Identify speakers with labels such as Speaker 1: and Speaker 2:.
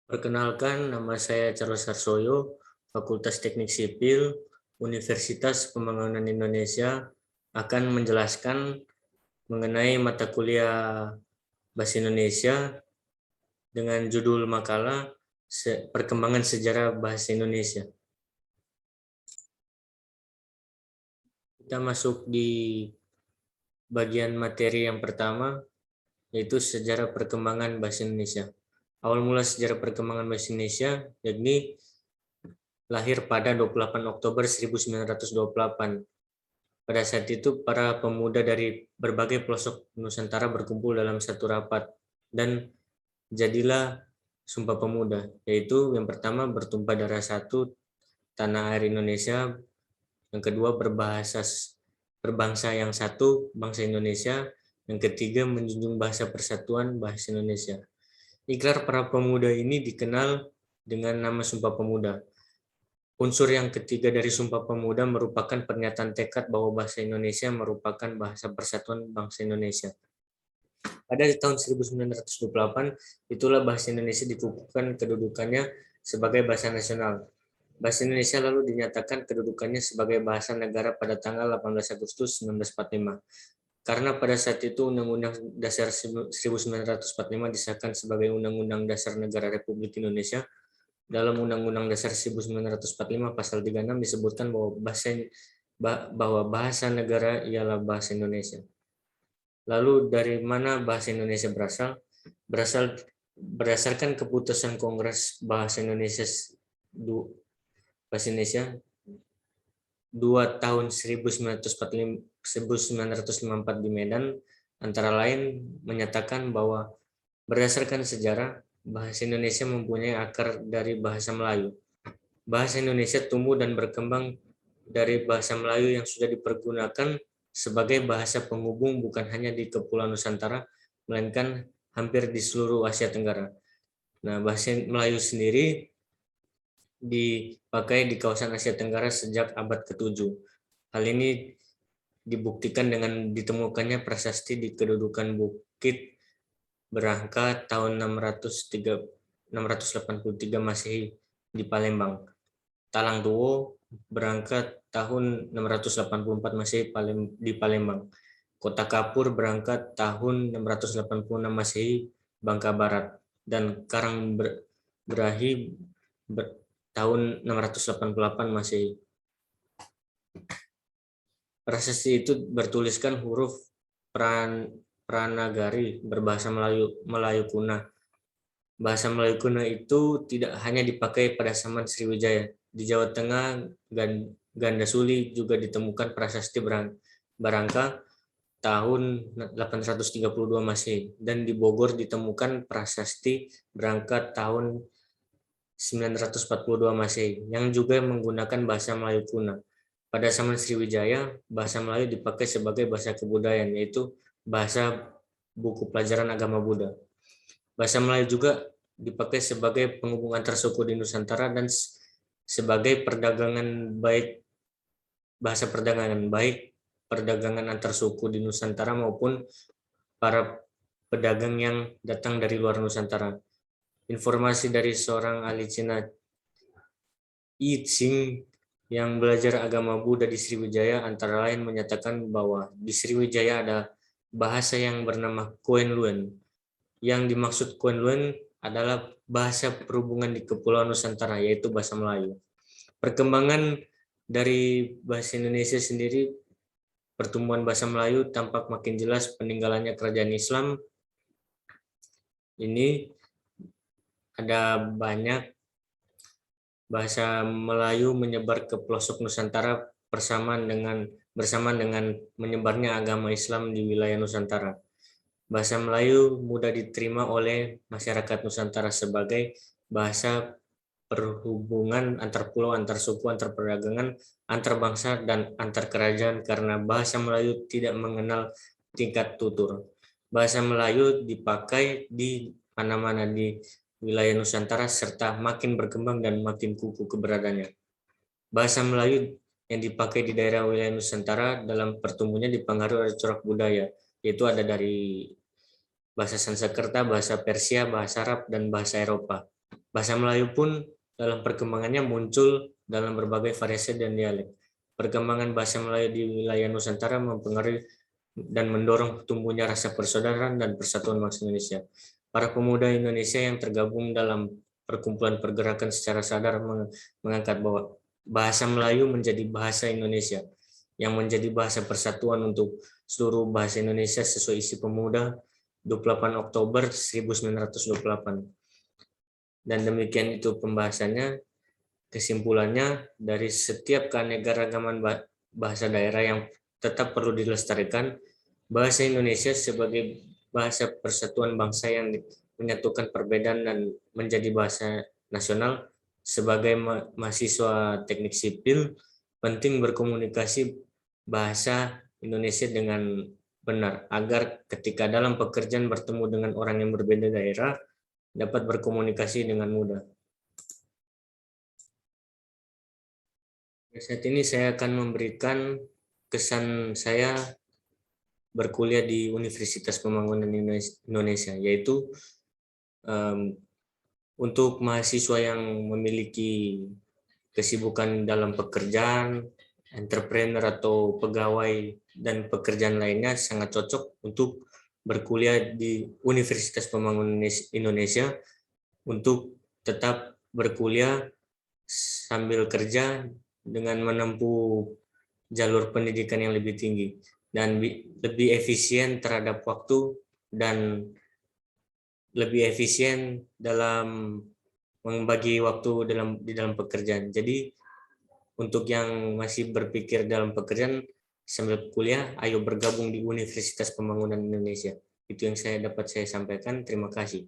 Speaker 1: Perkenalkan, nama saya Charles Harsoyo, Fakultas Teknik Sipil, Universitas Pembangunan Indonesia, akan menjelaskan mengenai mata kuliah Bahasa Indonesia dengan judul makalah Perkembangan Sejarah Bahasa Indonesia. Kita masuk di bagian materi yang pertama, yaitu sejarah perkembangan bahasa Indonesia. Awal mula sejarah perkembangan bahasa Indonesia, yakni lahir pada 28 Oktober 1928. Pada saat itu, para pemuda dari berbagai pelosok Nusantara berkumpul dalam satu rapat, dan jadilah Sumpah Pemuda, yaitu yang pertama bertumpah darah satu, tanah air Indonesia, yang kedua berbangsa yang satu, bangsa Indonesia, yang ketiga menjunjung bahasa persatuan, bahasa Indonesia. Ikrar para pemuda ini dikenal dengan nama Sumpah Pemuda. Unsur yang ketiga dari Sumpah Pemuda merupakan pernyataan tekad bahwa bahasa Indonesia merupakan bahasa persatuan bangsa Indonesia. Pada tahun 1928, itulah bahasa Indonesia dikukuhkan kedudukannya sebagai bahasa nasional. Bahasa Indonesia lalu dinyatakan kedudukannya sebagai bahasa negara pada tanggal 18 Agustus 1945. Karena pada saat itu Undang-Undang Dasar 1945 disahkan sebagai Undang-Undang Dasar Negara Republik Indonesia. Dalam Undang-Undang Dasar 1945 pasal 36 disebutkan bahwa bahasa negara ialah bahasa Indonesia. Lalu dari mana bahasa Indonesia berasal? Berdasarkan keputusan Kongres Bahasa Indonesia 2 tahun 1954 di Medan, antara lain menyatakan bahwa berdasarkan sejarah, bahasa Indonesia mempunyai akar dari bahasa Melayu. Bahasa Indonesia tumbuh dan berkembang dari bahasa Melayu yang sudah dipergunakan sebagai bahasa penghubung bukan hanya di Kepulauan Nusantara, melainkan hampir di seluruh Asia Tenggara. Nah, bahasa Melayu sendiri dipakai di kawasan Asia Tenggara sejak abad ke-7. Hal ini dibuktikan dengan ditemukannya prasasti di kedudukan Bukit Berangka tahun 683 Masehi di Palembang. Talang Tuwo berangkat tahun 684 Masehi di Palembang. Kota Kapur berangkat tahun 686 Masehi Bangka Barat, dan Karang Berahi tahun 688 Masehi. Prasasti itu bertuliskan huruf Pranagari berbahasa Melayu kuno. Bahasa Melayu kuno itu tidak hanya dipakai pada zaman Sriwijaya. Di Jawa Tengah, Gandasuli juga ditemukan prasasti Barangka tahun 832 Masehi, dan di Bogor ditemukan prasasti Berangkat tahun 942 Masehi yang juga menggunakan bahasa Melayu kuno. Pada zaman Sriwijaya, bahasa Melayu dipakai sebagai bahasa kebudayaan, yaitu bahasa buku pelajaran agama Buddha. Bahasa Melayu juga dipakai sebagai penghubung antar suku di Nusantara dan sebagai bahasa perdagangan baik perdagangan antar suku di Nusantara maupun para pedagang yang datang dari luar Nusantara. Informasi dari seorang ahli Cina, Yi Xing, yang belajar agama Buddha di Sriwijaya antara lain menyatakan bahwa di Sriwijaya ada bahasa yang bernama Kuen-Luen. Yang dimaksud Kuen-Luen adalah bahasa perhubungan di Kepulauan Nusantara, yaitu bahasa Melayu. Perkembangan dari bahasa Indonesia sendiri, pertumbuhan bahasa Melayu tampak makin jelas peninggalannya kerajaan Islam. Ini ada banyak bahasa Melayu menyebar ke pelosok Nusantara bersamaan dengan menyebarnya agama Islam di wilayah Nusantara. Bahasa Melayu mudah diterima oleh masyarakat Nusantara sebagai bahasa perhubungan antar pulau, antar suku, antar perdagangan, antar bangsa, dan antar kerajaan karena bahasa Melayu tidak mengenal tingkat tutur. Bahasa Melayu dipakai di mana-mana di wilayah Nusantara serta makin berkembang dan makin kukuh keberadaannya. Bahasa Melayu yang dipakai di daerah wilayah Nusantara dalam pertumbuhannya dipengaruhi oleh corak budaya, yaitu ada dari bahasa Sanskerta, bahasa Persia, bahasa Arab, dan bahasa Eropa. Bahasa Melayu pun dalam perkembangannya muncul dalam berbagai variasi dan dialek. Perkembangan bahasa Melayu di wilayah Nusantara mempengaruhi dan mendorong tumbuhnya rasa persaudaraan dan persatuan bangsa Indonesia. Para pemuda Indonesia yang tergabung dalam perkumpulan pergerakan secara sadar mengangkat bahwa bahasa Melayu menjadi bahasa Indonesia yang menjadi bahasa persatuan untuk seluruh bahasa Indonesia sesuai isi Pemuda 28 Oktober 1928. Dan demikian itu pembahasannya. Kesimpulannya, dari setiap keanekaragaman bahasa daerah yang tetap perlu dilestarikan, bahasa Indonesia sebagai bahasa persatuan bangsa yang menyatukan perbedaan dan menjadi bahasa nasional. Sebagai mahasiswa teknik sipil, penting berkomunikasi bahasa Indonesia dengan benar, agar ketika dalam pekerjaan bertemu dengan orang yang berbeda daerah, dapat berkomunikasi dengan mudah. Saat ini saya akan memberikan kesan saya berkuliah di Universitas Pembangunan Indonesia, yaitu untuk mahasiswa yang memiliki kesibukan dalam pekerjaan, entrepreneur atau pegawai dan pekerjaan lainnya sangat cocok untuk berkuliah di Universitas Pembangunan Indonesia untuk tetap berkuliah sambil kerja dengan menempuh jalur pendidikan yang lebih tinggi dan lebih efisien terhadap waktu dan lebih efisien dalam membagi waktu di dalam pekerjaan. Jadi untuk yang masih berpikir dalam pekerjaan sambil kuliah, ayo bergabung di Universitas Pembangunan Indonesia. Itu yang dapat saya sampaikan. Terima kasih.